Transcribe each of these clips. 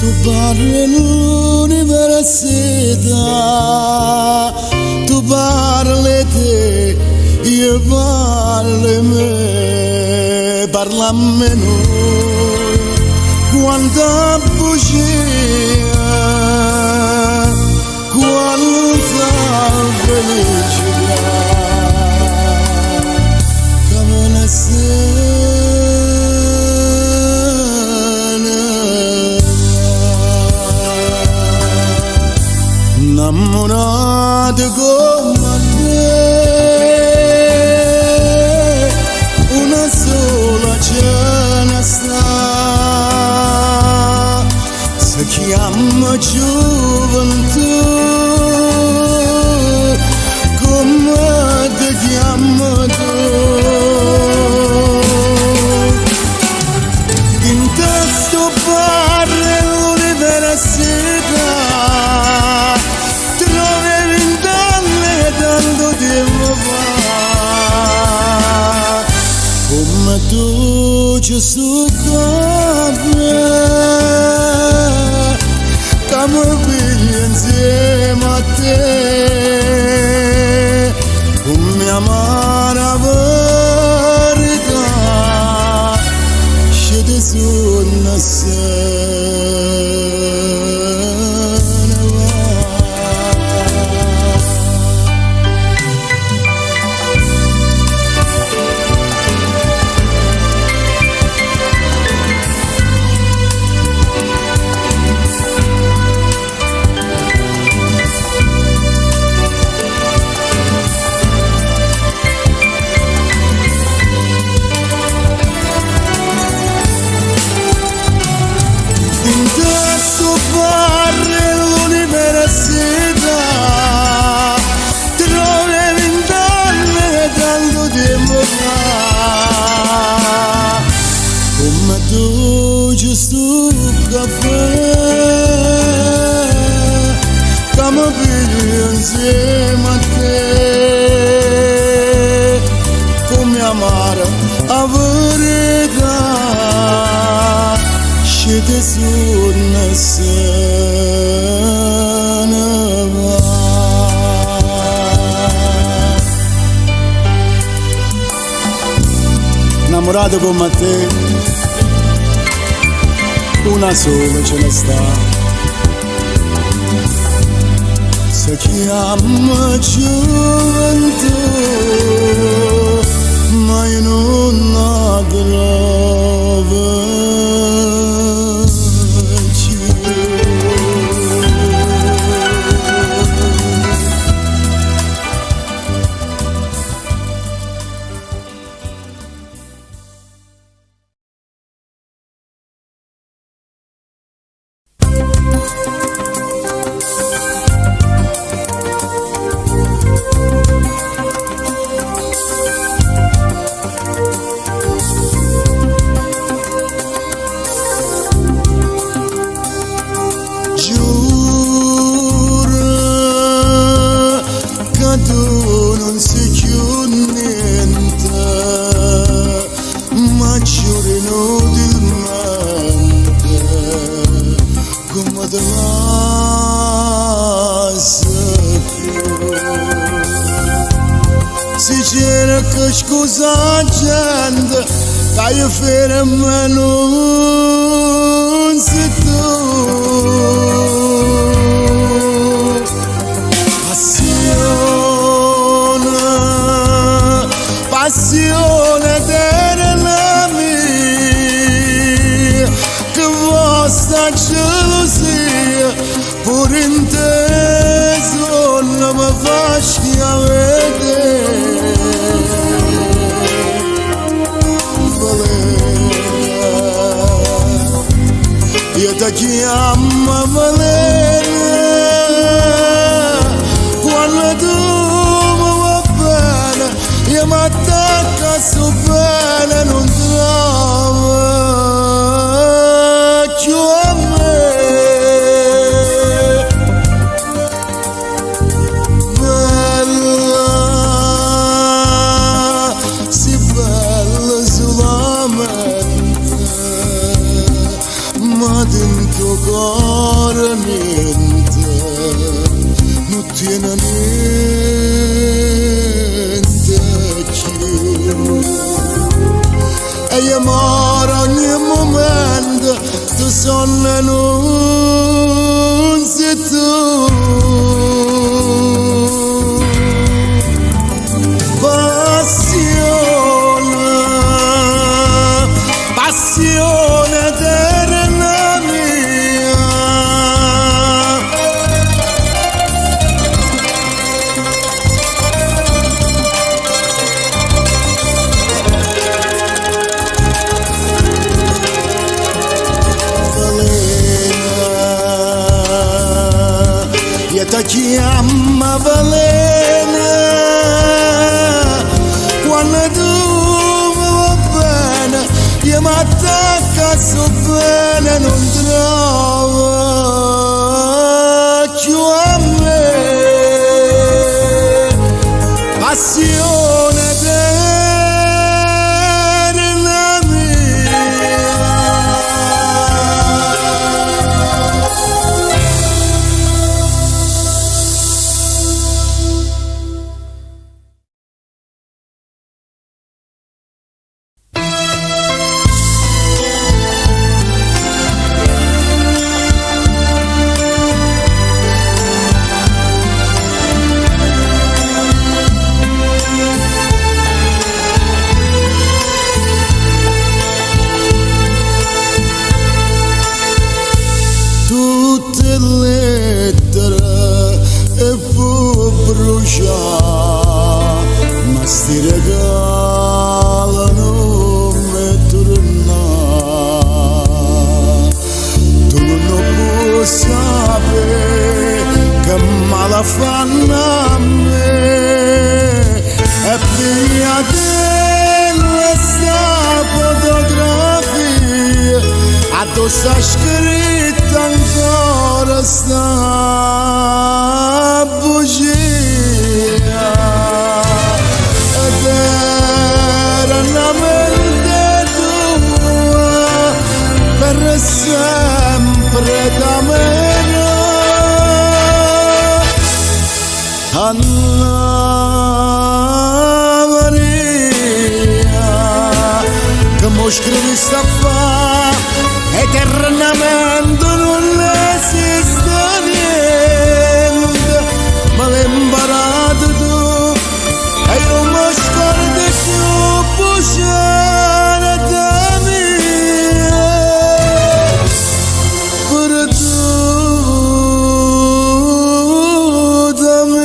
Tu parli l'università, tu parli te, io parli me, parla a me noi, quanta bugia, quanta felicità, come la innamorate come te, una sola ce ne sta, si chiama gioventù, come ti chiamo tu, in testo parli l'università, come tu ci succombe, come vivi insieme a te, come amara verità, scende su una come tu giusto caffè, come vivi insieme a te, come amare a verità, scende su una innamorato come te, una sola ce ne sta, si chiama gioventù, ma io non la trovo. Si cerca scusa gente, dai ferma non sei tu. Passione, passione eterna mia, che vostra gelosia, pur inteso non mi fascia vedere. Io ti chiamo amore ogni momento tu sonno non sei tu. Passione eterna mia, io ti chiamo Valena quando tu mi va bene, io mi attacco su bene, non trovo più a me passione eterna mia. Tutte lettere e fu bruciare, ma sti regalano me tornare. Tu non puoi sapere che male fanno a me, e prima della sta fotografia addosso a scritto ancora sta bugia, ed era una mente tua per sempre da meno. Anna Maria, che mo scrivi sta fa eternamente non esiste niente, ma l'hai imparato tu e non mi scordi più bucciare da mia per tu da mia.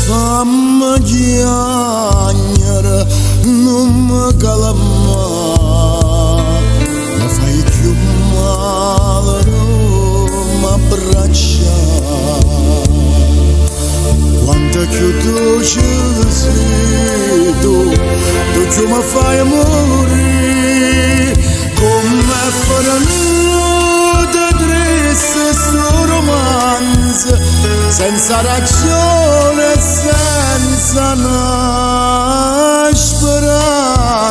Fammi piangere, non mi calmare, mi fai più male, non mi abbracciare. Quanto più dolce sei tu più mi fai morire, come farnuto triste sto romanzo, senza ragione e senza una speranza.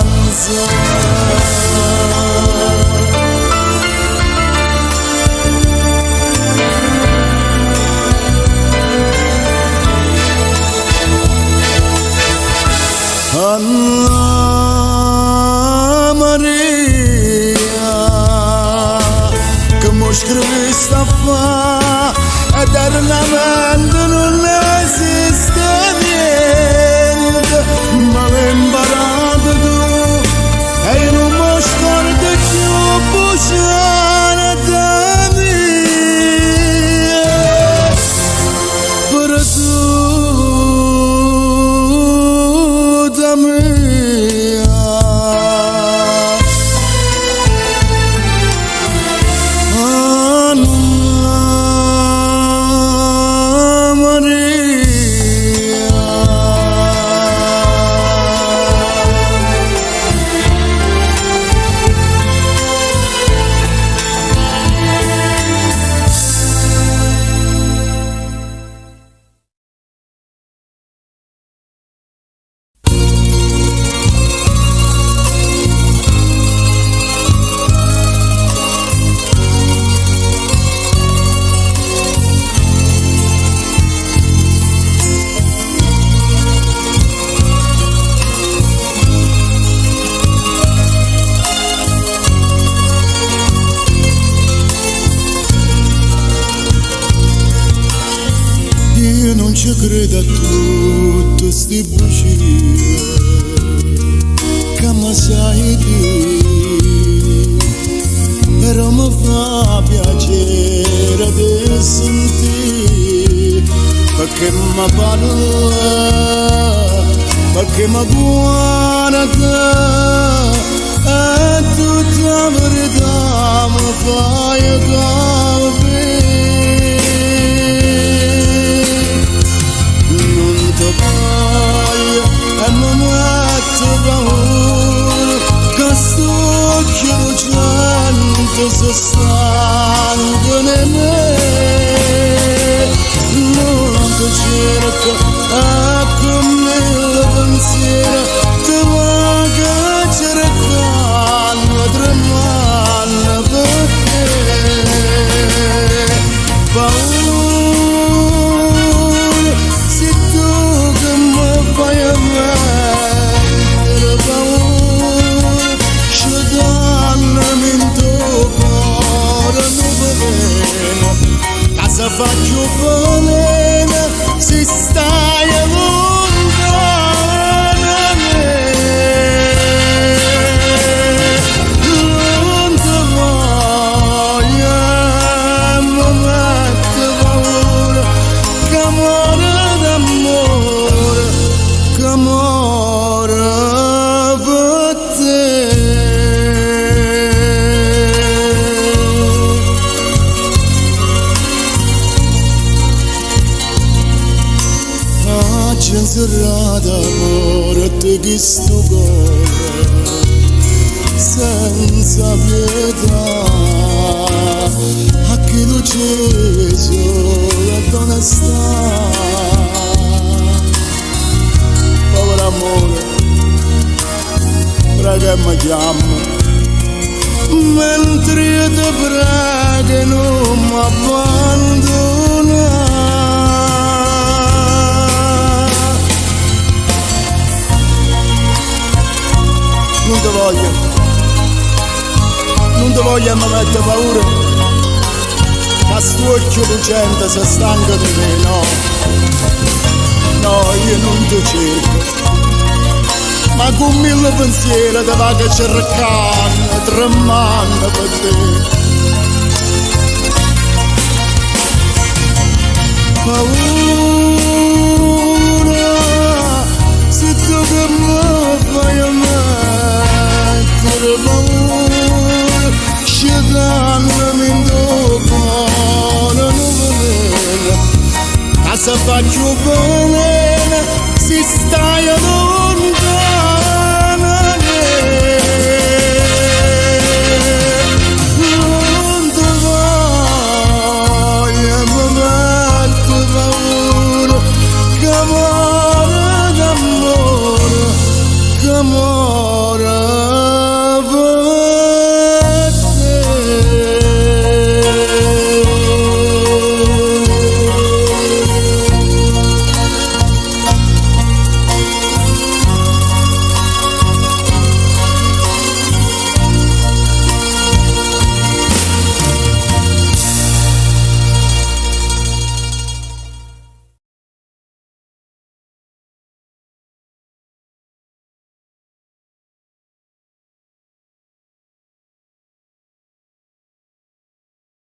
Anna Maria, che mo scrivi sta fa eternamente non esiste niente, ma l'hai imparato tu e non mi scordi più bucciare da mia per tu da mia. Anna ci credo a tutte sti bugie che mi sai dire, però mi fa piacere di sentire, perché mi parla, perché mi guarda, e tutta la verità mi fai capire. Non ti voglio e mi metto paura, che sto occhio lucente si stanca di me. Non ti cerco e con mille pensieri ti voglio cercare, tremando per te. Paura, se tu che mi fai mettere paura, scegliami in tuo cuore non veleno, che se faccio veleno se stai lontano da me. Non ti voglio e mi mette paura, che muore d'amore, che muore per te. Oggi in serata porto che sto cuore senza pietà, a chi lo ceso e dove sta. Povero amore, prega e mi chiama, mentre io ti prego non mi abbandona. Non ti voglio e mi mette paura, che sto occhio lucente si stanca di me, no. No, io non ti cerco, ma con mille pensieri ti vado cercando, tremando per te. Paura, se tu che mi fai mettere paura, scegliami in tuo cuore non veleno, che se faccio bene